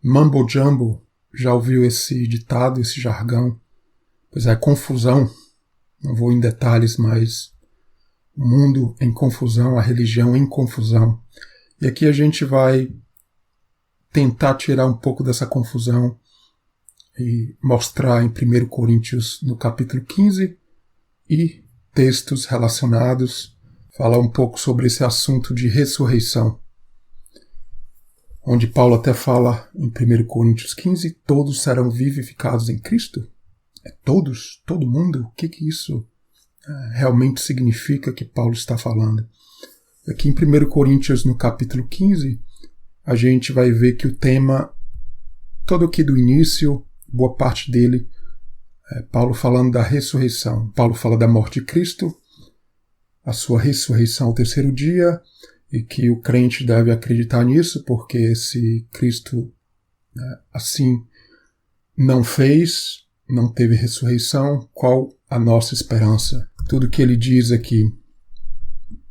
Mambo Jumbo, já ouviu esse ditado, esse jargão? Pois é, confusão. Não vou em detalhes, mas o mundo em confusão, a religião em confusão. E aqui a gente vai tentar tirar um pouco dessa confusão e mostrar em 1 Coríntios, no capítulo 15, e textos relacionados, falar um pouco sobre esse assunto de ressurreição, onde Paulo até fala em 1 Coríntios 15, todos serão vivificados em Cristo? É todos? Todo mundo? O que isso realmente significa que Paulo está falando? Aqui em 1 Coríntios, no capítulo 15, a gente vai ver que o tema, todo aqui do início, boa parte dele, é Paulo falando da ressurreição. Paulo fala da morte de Cristo, a sua ressurreição ao terceiro dia, e que o crente deve acreditar nisso, porque se Cristo assim não fez, não teve ressurreição, qual a nossa esperança? Tudo que ele diz aqui,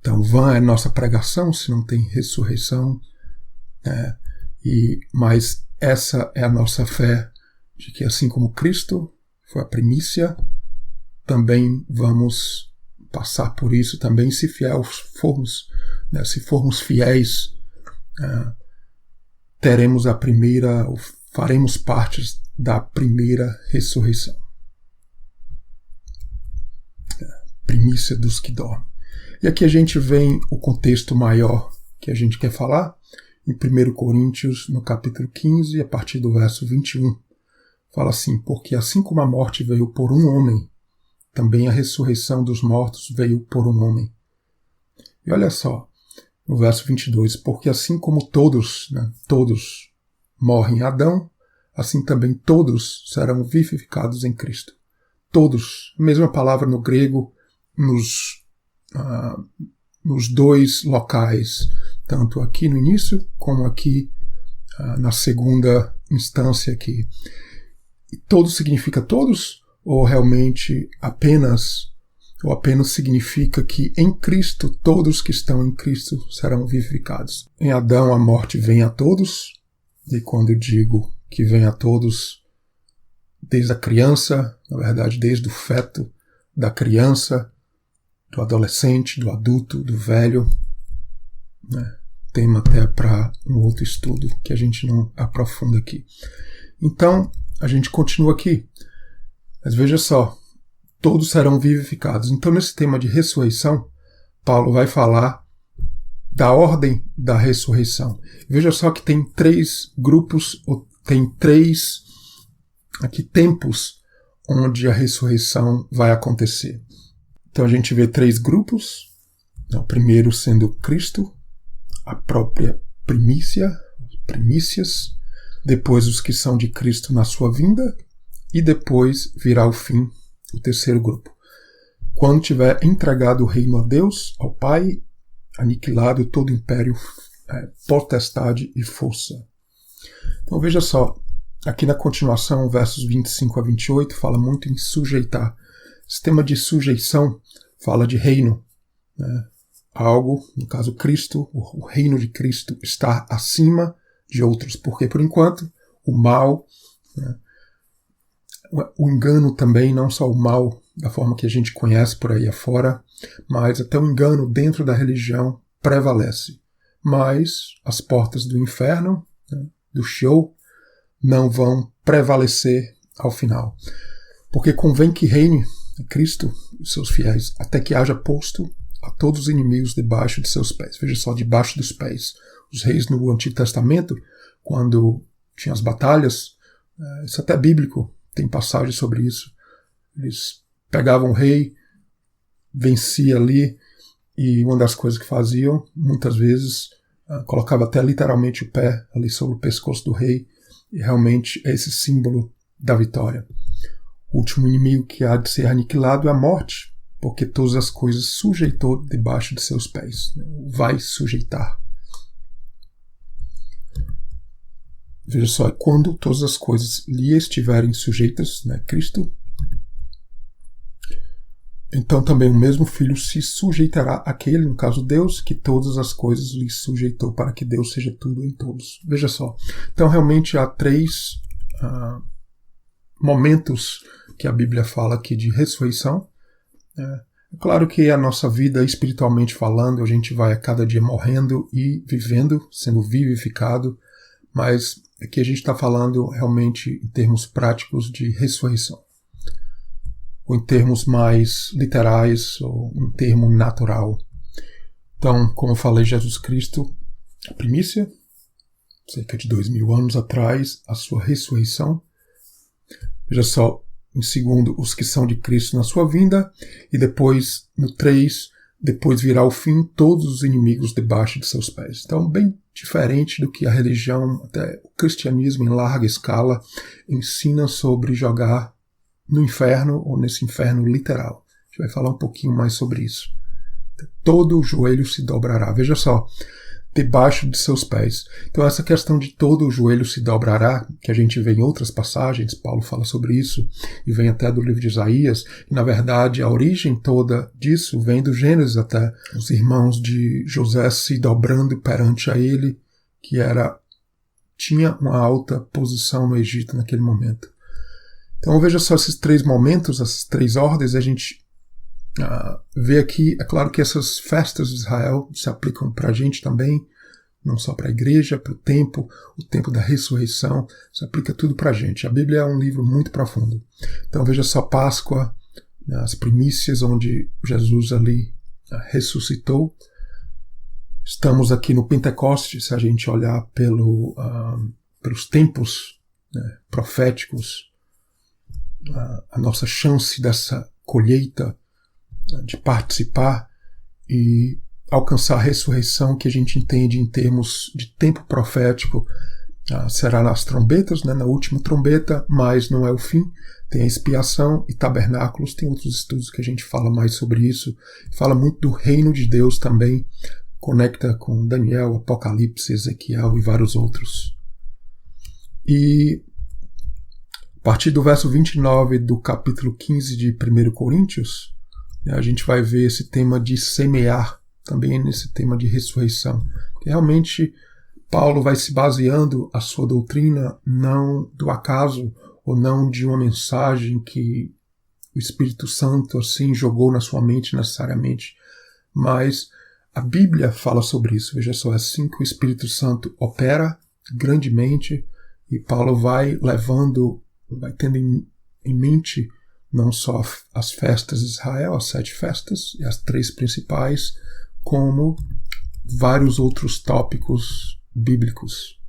então vã é a nossa pregação se não tem ressurreição, mas essa é a nossa fé, de que assim como Cristo foi a primícia, também vamos passar por isso também, se formos fiéis, teremos a primeira, faremos parte da primeira ressurreição. Primícia dos que dormem. E aqui a gente vem o contexto maior que a gente quer falar, em 1 Coríntios, no capítulo 15, a partir do verso 21. Fala assim, porque assim como a morte veio por um homem, também a ressurreição dos mortos veio por um homem. E olha só, no verso 22, porque assim como todos morrem em Adão, assim também todos serão vivificados em Cristo. Todos, a mesma palavra no grego, nos dois locais, tanto aqui no início, como aqui na segunda instância aqui. E todos significa todos? Ou realmente apenas significa que em Cristo, todos que estão em Cristo serão vivificados? Em Adão a morte vem a todos, e quando eu digo que vem a todos, desde a criança, na verdade desde o feto da criança, do adolescente, do adulto, do velho, tema até para um outro estudo que a gente não aprofunda aqui. Então, a gente continua aqui. Mas veja só, todos serão vivificados. Então, nesse tema de ressurreição, Paulo vai falar da ordem da ressurreição. Veja só que tem três grupos, ou tem três aqui tempos onde a ressurreição vai acontecer. Então a gente vê três grupos. O primeiro sendo Cristo, a própria primícias, depois os que são de Cristo na sua vinda, e depois virá o fim, o terceiro grupo. Quando tiver entregado o reino a Deus, ao Pai, aniquilado todo império, potestade e força. Então veja só, aqui na continuação, versos 25 a 28, fala muito em sujeitar. Esse tema de sujeição fala de reino. Algo, no caso Cristo, o reino de Cristo está acima de outros, porque por enquanto o mal, o engano também, não só o mal da forma que a gente conhece por aí afora, mas até o engano dentro da religião prevalece. Mas as portas do inferno, do Sheol, não vão prevalecer ao final. Porque convém que reine Cristo e seus fiéis, até que haja posto a todos os inimigos debaixo de seus pés. Veja só, debaixo dos pés. Os reis no Antigo Testamento, quando tinham as batalhas, isso até é bíblico, tem passagem sobre isso. Eles pegavam o rei, vencia ali, e uma das coisas que faziam, muitas vezes, colocava até literalmente o pé ali sobre o pescoço do rei, e realmente é esse símbolo da vitória. O último inimigo que há de ser aniquilado é a morte, porque todas as coisas sujeitou debaixo de seus pés. Vai sujeitar. Veja só, quando todas as coisas lhe estiverem sujeitas, Cristo, então também o mesmo Filho se sujeitará àquele, no caso Deus, que todas as coisas lhe sujeitou, para que Deus seja tudo em todos. Veja só. Então realmente há 3 momentos que a Bíblia fala aqui de ressurreição. É claro que a nossa vida, espiritualmente falando, a gente vai a cada dia morrendo e vivendo, sendo vivificado, mas aqui a gente está falando realmente em termos práticos de ressurreição, ou em termos mais literais, ou em termo natural. Então, como eu falei, Jesus Cristo, a primícia, cerca de 2000 anos atrás, a sua ressurreição. Veja só, em segundo, os que são de Cristo na sua vinda, e depois, no 3, depois virá o fim, todos os inimigos debaixo de seus pés. Então, bem diferente do que a religião, até o cristianismo em larga escala, ensina sobre jogar no inferno, ou nesse inferno literal. A gente vai falar um pouquinho mais sobre isso. Todo o joelho se dobrará. Veja só, debaixo de seus pés. Então essa questão de todo o joelho se dobrará, que a gente vê em outras passagens, Paulo fala sobre isso, e vem até do livro de Isaías, e na verdade a origem toda disso vem do Gênesis até, os irmãos de José se dobrando perante a ele, que tinha uma alta posição no Egito naquele momento. Então veja só esses 3 momentos, essas 3 ordens, a gente vê aqui, é claro que essas festas de Israel se aplicam para a gente também, não só para a igreja, para o tempo da ressurreição, se aplica tudo para a gente. A Bíblia é um livro muito profundo. Então veja só Páscoa, as primícias onde Jesus ali ressuscitou. Estamos aqui no Pentecostes, se a gente olhar pelos tempos proféticos, a nossa chance dessa colheita, de participar e alcançar a ressurreição que a gente entende em termos de tempo profético, será nas trombetas, na última trombeta, mas não é o fim. Tem a expiação e tabernáculos, tem outros estudos que a gente fala mais sobre isso. Fala muito do reino de Deus também, conecta com Daniel, Apocalipse, Ezequiel e vários outros. E a partir do verso 29 do capítulo 15 de 1 Coríntios, a gente vai ver esse tema de semear, também nesse tema de ressurreição. Porque realmente Paulo vai se baseando a sua doutrina não do acaso, ou não de uma mensagem que o Espírito Santo assim jogou na sua mente necessariamente, mas a Bíblia fala sobre isso. Veja só, é assim que o Espírito Santo opera grandemente, e Paulo vai tendo em mente não só as festas de Israel, as 7 festas, e as 3 principais, como vários outros tópicos bíblicos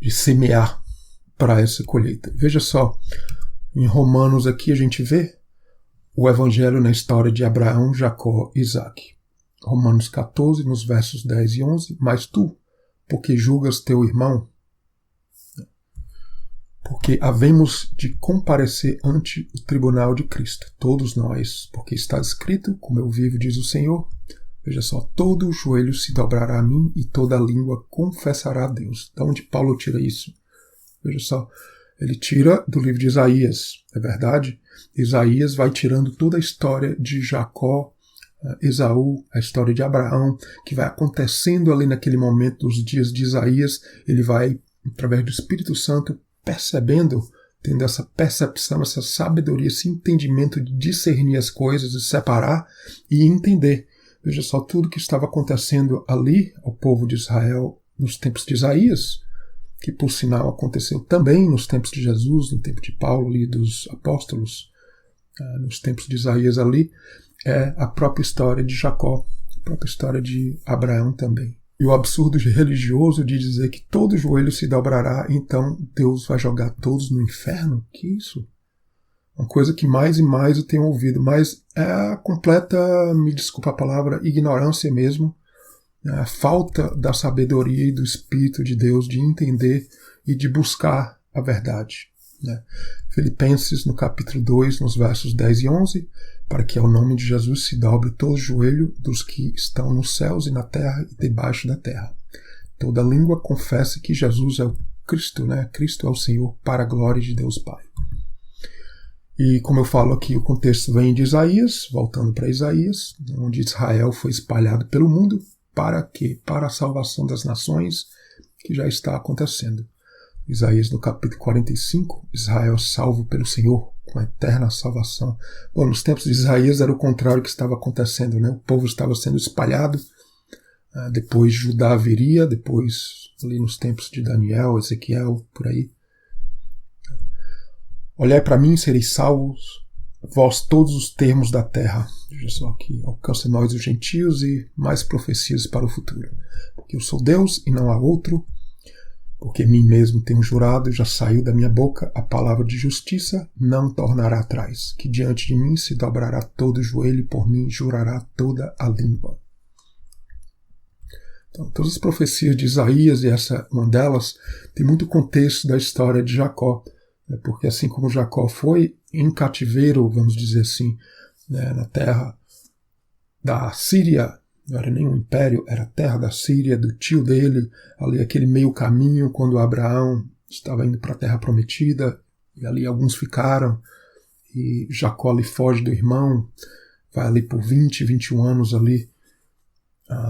de semear para essa colheita. Veja só, em Romanos aqui a gente vê o evangelho na história de Abraão, Jacó e Isaac. Romanos 14, nos versos 10 e 11, mas tu, porque julgas teu irmão, porque havemos de comparecer ante o tribunal de Cristo, todos nós, porque está escrito, como eu vivo, diz o Senhor, veja só, todo o joelho se dobrará a mim e toda a língua confessará a Deus. De onde Paulo tira isso? Veja só, ele tira do livro de Isaías, é verdade? Isaías vai tirando toda a história de Jacó, Esaú, a história de Abraão, que vai acontecendo ali naquele momento dos dias de Isaías. Ele vai, através do Espírito Santo, percebendo, tendo essa percepção, essa sabedoria, esse entendimento de discernir as coisas, de separar e entender. Veja só tudo que estava acontecendo ali ao povo de Israel nos tempos de Isaías, que por sinal aconteceu também nos tempos de Jesus, no tempo de Paulo e dos apóstolos, nos tempos de Isaías ali, é a própria história de Jacó, a própria história de Abraão também. E o absurdo religioso de dizer que todo joelho se dobrará, então Deus vai jogar todos no inferno? Que isso? Uma coisa que mais e mais eu tenho ouvido, mas é a completa, me desculpa a palavra, ignorância mesmo, a falta da sabedoria e do Espírito de Deus de entender e de buscar a verdade. Filipenses, no capítulo 2, nos versos 10 e 11, para que ao nome de Jesus se dobre todo o joelho dos que estão nos céus e na terra e debaixo da terra. Toda língua confesse que Jesus é o Cristo, Cristo é o Senhor, para a glória de Deus Pai. E como eu falo aqui, o contexto vem de Isaías, voltando para Isaías, onde Israel foi espalhado pelo mundo. Para quê? Para a salvação das nações, que já está acontecendo. Isaías no capítulo 45, Israel salvo pelo Senhor, com a eterna salvação. Bom, nos tempos de Isaías era o contrário que estava acontecendo, né? O povo estava sendo espalhado, depois Judá viria, depois ali nos tempos de Daniel, Ezequiel, por aí. Olhai para mim, sereis salvos, vós todos os termos da terra. Veja só que alcança nós os gentios e mais profecias para o futuro. Porque eu sou Deus e não há outro, porque mim mesmo tenho jurado, já saiu da minha boca a palavra de justiça, não tornará atrás, que diante de mim se dobrará todo o joelho e por mim jurará toda a língua. Então, todas as profecias de Isaías, e essa uma delas, tem muito contexto da história de Jacó, né, porque assim como Jacó foi em cativeiro, vamos dizer assim, né, na terra da Síria, não era nem um império, era a terra da Síria, do tio dele, ali aquele meio caminho, quando Abraão estava indo para a terra prometida, e ali alguns ficaram, e Jacó lhe foge do irmão, vai ali por 20, 21 anos ali,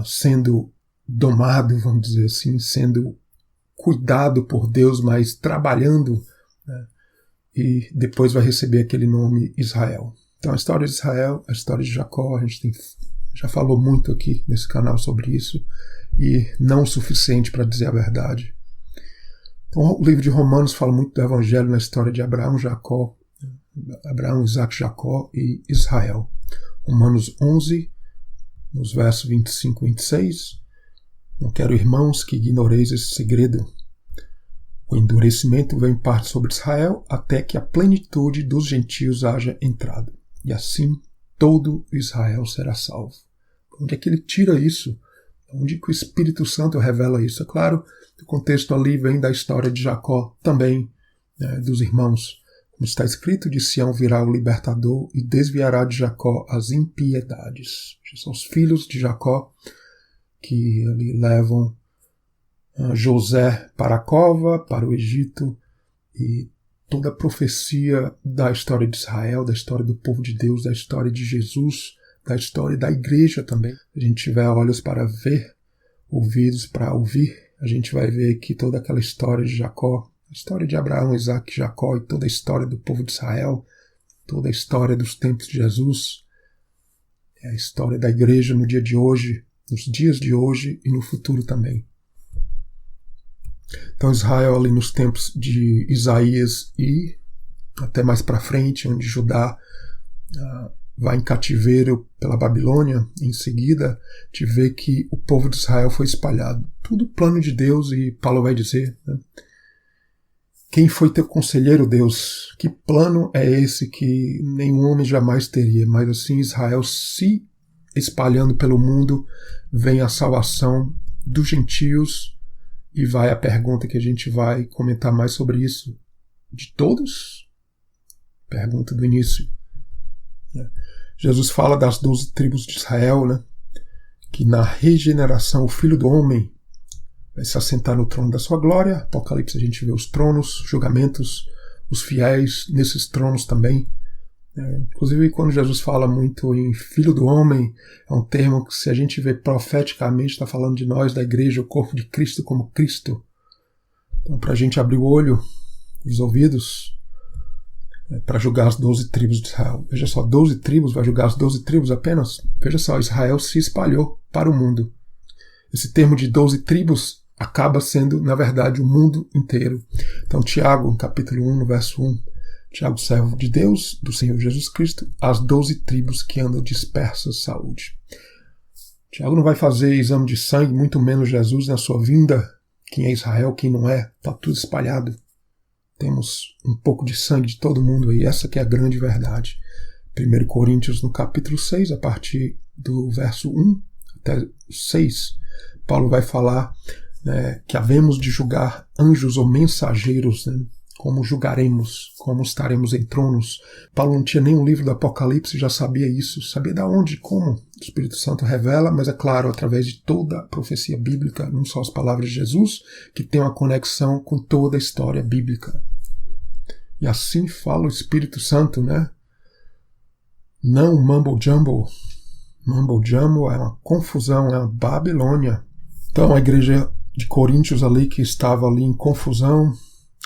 sendo domado, vamos dizer assim, sendo cuidado por Deus, mas trabalhando, né, e depois vai receber aquele nome Israel. Então a história de Israel, a história de Jacó, a gente já falou muito aqui nesse canal sobre isso, e não o suficiente para dizer a verdade. Então, o livro de Romanos fala muito do evangelho na história de Abraão, Isaac, Jacó e Israel. Romanos 11, nos versos 25 e 26. Não quero, irmãos, que ignoreis esse segredo. O endurecimento vem em parte sobre Israel, até que a plenitude dos gentios haja entrado. E assim todo Israel será salvo. Onde é que ele tira isso? Onde que o Espírito Santo revela isso? É claro, o contexto ali vem da história de Jacó também, né, dos irmãos. Como está escrito, de Sião virá o libertador e desviará de Jacó as impiedades. São os filhos de Jacó que ali levam José para a cova, para o Egito, e toda a profecia da história de Israel, da história do povo de Deus, da história de Jesus, da história da igreja também. Se a gente tiver olhos para ver, ouvidos para ouvir, a gente vai ver que toda aquela história de Jacó, a história de Abraão, Isaac, Jacó e toda a história do povo de Israel, toda a história dos tempos de Jesus, é a história da igreja no dia de hoje, nos dias de hoje e no futuro também. Então Israel ali nos tempos de Isaías e até mais para frente, onde Judá vai em cativeiro pela Babilônia, em seguida te vê que o povo de Israel foi espalhado. Tudo plano de Deus, e Paulo vai dizer, né? Quem foi teu conselheiro, Deus? Que plano é esse que nenhum homem jamais teria? Mas assim Israel se espalhando pelo mundo, vem a salvação dos gentios. E vai a pergunta que a gente vai comentar mais sobre isso. De todos? Pergunta do início. Jesus fala das 12 tribos de Israel, né? Que na regeneração o Filho do Homem vai se assentar no trono da sua glória. Apocalipse a gente vê os tronos, julgamentos, os fiéis nesses tronos também. Inclusive quando Jesus fala muito em Filho do Homem, é um termo que, se a gente vê profeticamente, está falando de nós, da igreja, o corpo de Cristo como Cristo. Então, para a gente abrir o olho, os ouvidos, para julgar as 12 tribos de Israel. Veja só, 12 tribos, vai julgar as 12 tribos apenas? Veja só, Israel se espalhou para o mundo. Esse termo de 12 tribos acaba sendo, na verdade, o mundo inteiro. Então, Tiago, capítulo 1, no verso 1, Tiago, servo de Deus, do Senhor Jesus Cristo, as 12 tribos que andam dispersas, saúde. Tiago não vai fazer exame de sangue, muito menos Jesus na sua vinda. Quem é Israel, quem não é, está tudo espalhado. Temos um pouco de sangue de todo mundo aí, essa que é a grande verdade. 1 Coríntios, no capítulo 6, a partir do verso 1 até 6, Paulo vai falar, né, que havemos de julgar anjos ou mensageiros, né? Como julgaremos, como estaremos em tronos. Paulo não tinha nenhum livro do Apocalipse, já sabia isso. Sabia de onde, como. O Espírito Santo revela, mas é claro, através de toda a profecia bíblica, não só as palavras de Jesus, que tem uma conexão com toda a história bíblica. E assim fala o Espírito Santo, né? Não mumble jumble. Mumble jumble é uma confusão, é uma Babilônia. Então a igreja de Coríntios ali, que estava ali em confusão,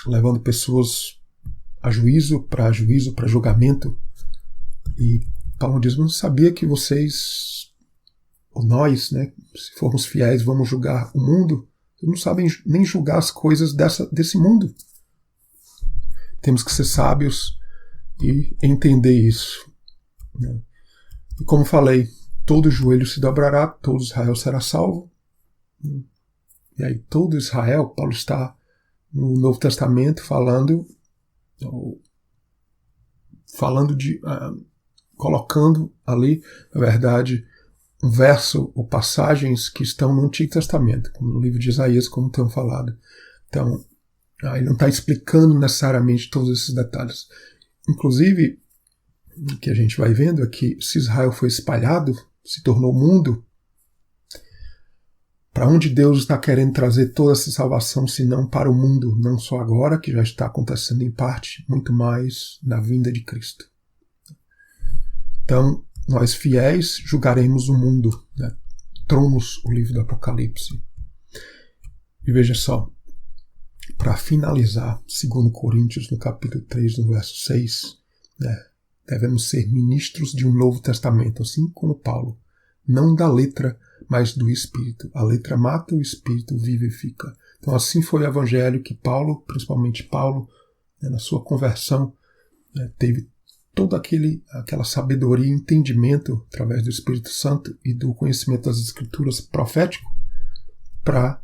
levando pessoas a juízo, para julgamento. E Paulo diz: não sabia que vocês, ou nós, né, se formos fiéis, vamos julgar o mundo? Vocês não sabem nem julgar as coisas desse mundo. Temos que ser sábios e entender isso, né? E como falei, todo joelho se dobrará, todo Israel será salvo. E aí todo Israel, Paulo está no Novo Testamento colocando ali, na verdade, um verso ou passagens que estão no Antigo Testamento, como no livro de Isaías, como tenho falado. Então, ele não está explicando necessariamente todos esses detalhes. Inclusive, o que a gente vai vendo é que se Israel foi espalhado, se tornou mundo, para onde Deus está querendo trazer toda essa salvação, se não para o mundo, não só agora, que já está acontecendo em parte, muito mais na vinda de Cristo. Então, nós fiéis julgaremos o mundo, né? Tronos, o livro do Apocalipse. E veja só, para finalizar, 2 Coríntios, no capítulo 3, no verso 6, né, devemos ser ministros de um novo testamento, assim como Paulo, não da letra, mas do Espírito. A letra mata, o Espírito vivifica. Então assim foi o evangelho que Paulo, principalmente Paulo, né, na sua conversão, né, teve toda aquela sabedoria e entendimento através do Espírito Santo e do conhecimento das Escrituras profético para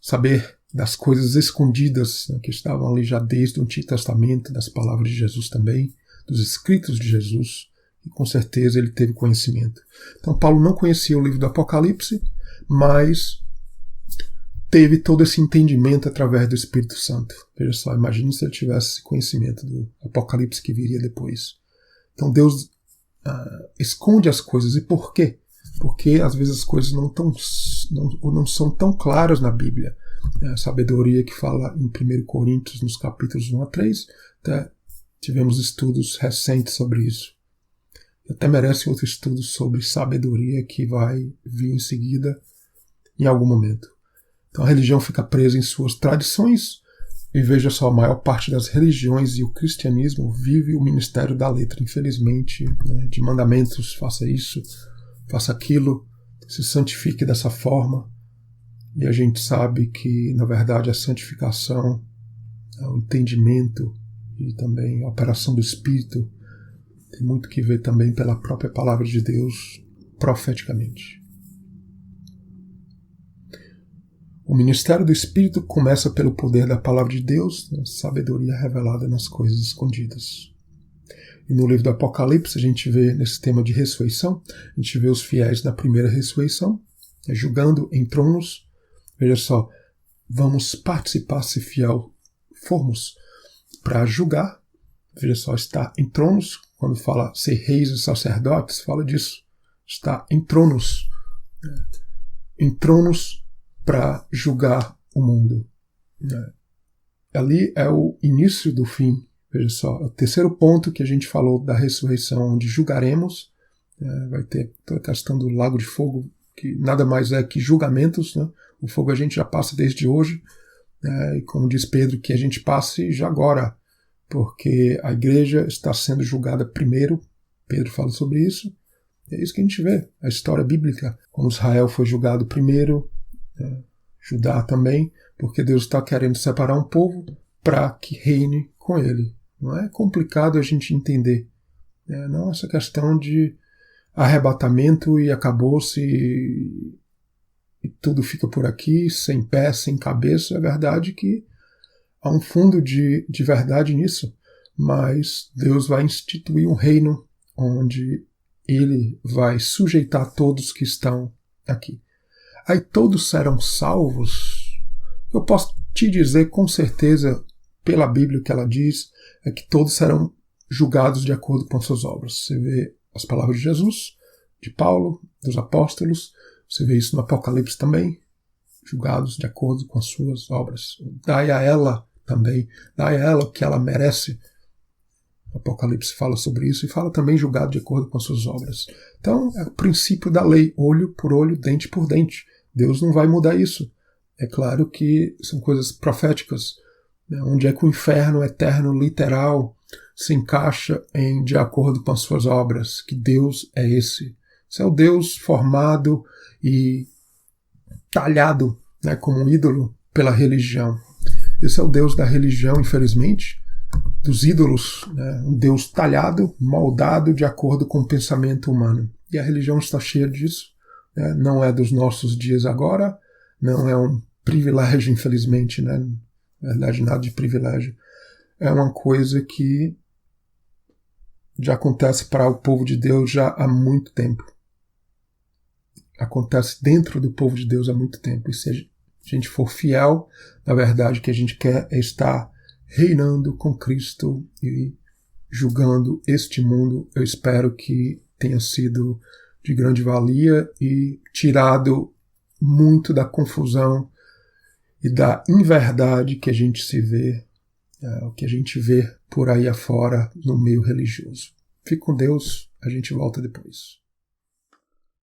saber das coisas escondidas, né, que estavam ali já desde o Antigo Testamento, das palavras de Jesus também, dos escritos de Jesus, e com certeza ele teve conhecimento. Então Paulo não conhecia o livro do Apocalipse, mas teve todo esse entendimento através do Espírito Santo. Veja só, imagine se ele tivesse conhecimento do Apocalipse que viria depois. Então Deus esconde as coisas. E por quê? Porque às vezes as coisas não são tão claras na Bíblia. A sabedoria que fala em 1 Coríntios, nos capítulos 1 a 3, até tivemos estudos recentes sobre isso. Até merece outro estudo sobre sabedoria que vai vir em seguida, em algum momento. Então a religião fica presa em suas tradições, e veja só, a maior parte das religiões e o cristianismo vive o ministério da letra, infelizmente, né, de mandamentos: faça isso, faça aquilo, se santifique dessa forma. E a gente sabe que, na verdade, a santificação, o entendimento e também a operação do Espírito tem muito que ver também pela própria palavra de Deus profeticamente. O ministério do Espírito começa pelo poder da palavra de Deus, né, sabedoria revelada nas coisas escondidas. E no livro do Apocalipse a gente vê, nesse tema de ressurreição, a gente vê os fiéis da primeira ressurreição, julgando em tronos. Veja só, vamos participar, se fiel formos, para julgar. Veja só, está em tronos. Quando fala ser reis e sacerdotes, fala disso. Está em tronos. Em tronos para julgar o mundo. Ali é o início do fim. Veja só, o terceiro ponto que a gente falou da ressurreição, onde julgaremos, vai ter toda a questão do lago de fogo, que nada mais é que julgamentos, né? O fogo a gente já passa desde hoje, e como diz Pedro, que a gente passe já agora, porque a igreja está sendo julgada primeiro. Pedro fala sobre isso. É isso que a gente vê, a história bíblica, como Israel foi julgado primeiro, Judá também, porque Deus está querendo separar um povo para que reine com ele. Não é complicado a gente entender. Não essa questão de arrebatamento e acabou-se e tudo fica por aqui, sem pé, sem cabeça. É verdade que há um fundo de verdade nisso, mas Deus vai instituir um reino onde ele vai sujeitar todos que estão aqui. Aí todos serão salvos. Eu posso te dizer com certeza, pela Bíblia, o que ela diz é que todos serão julgados de acordo com as suas obras. Você vê as palavras de Jesus, de Paulo, dos apóstolos, você vê isso no Apocalipse também, julgados de acordo com as suas obras. Dai a ela também. Dai a ela o que ela merece. Apocalipse fala sobre isso e fala também julgado de acordo com as suas obras. Então, é o princípio da lei, olho por olho, dente por dente. Deus não vai mudar isso. É claro que são coisas proféticas, né? Onde é que o inferno eterno, literal, se encaixa em de acordo com as suas obras, que Deus é esse. Esse é o Deus formado e talhado, né, como um ídolo pela religião. Esse é o Deus da religião, infelizmente, dos ídolos, né? Um Deus talhado, moldado de acordo com o pensamento humano. E a religião está cheia disso, né? Não é dos nossos dias agora, não é um privilégio, infelizmente, né? Na verdade, nada de privilégio. É uma coisa que já acontece para o povo de Deus já há muito tempo. Acontece dentro do povo de Deus há muito tempo. E se a gente for fiel, na verdade, o que a gente quer é estar reinando com Cristo e julgando este mundo. Eu espero que tenha sido de grande valia e tirado muito da confusão e da inverdade que a gente se vê, o que a gente vê por aí afora no meio religioso. Fique com Deus, a gente volta depois.